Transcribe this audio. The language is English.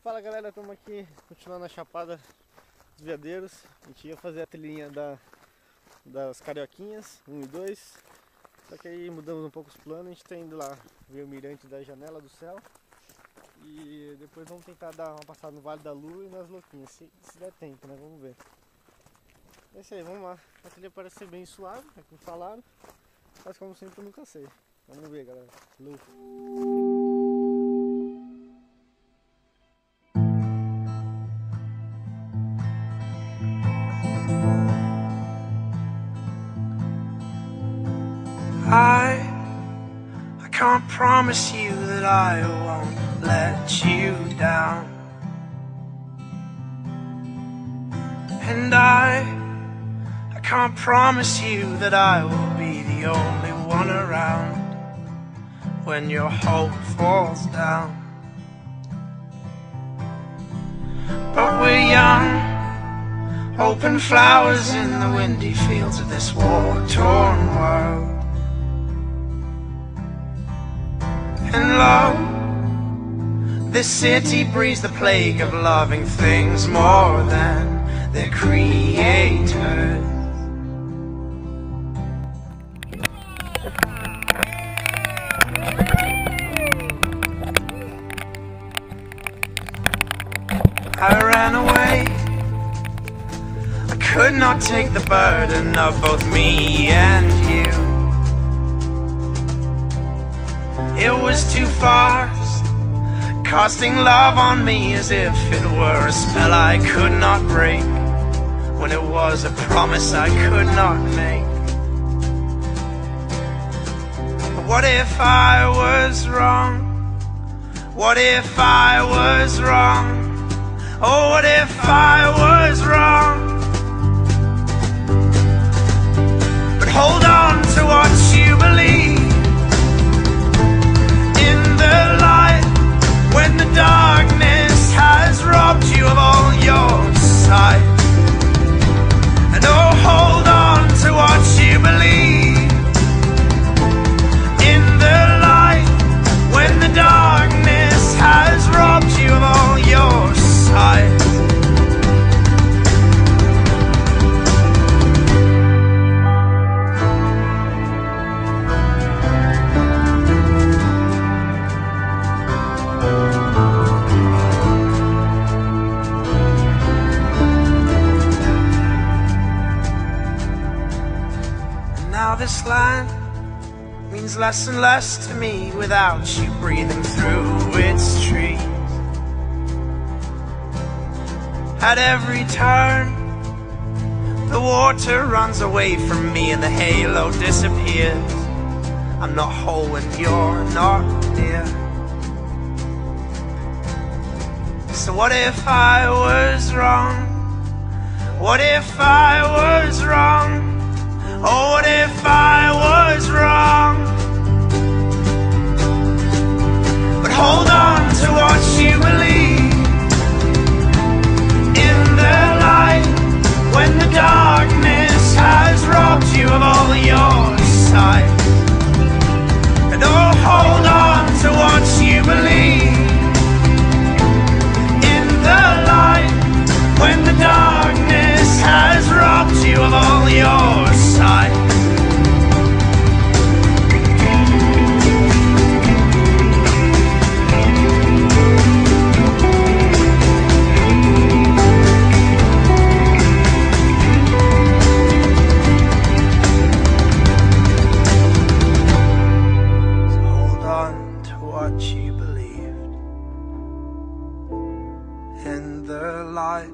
Fala galera, estamos aqui continuando a Chapada dos Veadeiros. A gente ia fazer a trilhinha das Carioquinhas 1 e 2. Só que aí mudamos um pouco os planos. A gente está indo lá ver o mirante da Janela do céu. E depois vamos tentar dar uma passada no Vale da Lua e nas Louquinhas, se der tempo, né? Vamos ver. É isso aí, vamos lá. A trilha parece ser bem suave, é como falaram. Mas como sempre eu nunca sei. Vamos ver, galera. I can't promise you that I won't let you down. And I can't promise you that I will be the only one around when your hope falls down. But we're young, open flowers in the windy fields of this war-torn world. And lo, this city breeds the plague of loving things more than their creators. I ran away. I could not take the burden of both me and you. It was too fast, casting love on me as if it were a spell I could not break, when it was a promise I could not make. But what if I was wrong? What if I was wrong? Oh, what if I was wrong? But hold on to what you believe. When the darkness has robbed you of all your sight, and oh, hold on to what you believe. In the light, when the darkness has robbed you of all your sight. Now this land means less and less to me without you breathing through its trees. At every turn, the water runs away from me and the halo disappears. I'm not whole when you're not near. So what if I was wrong? What if I was wrong? Oh, what if I was wrong? But hold on to what you believe. In the light, when the darkness has robbed you of all your sight. And oh, hold on to what you believe. In the light, when the darkness has robbed you of all your sight. So hold on to what you believed. In the light,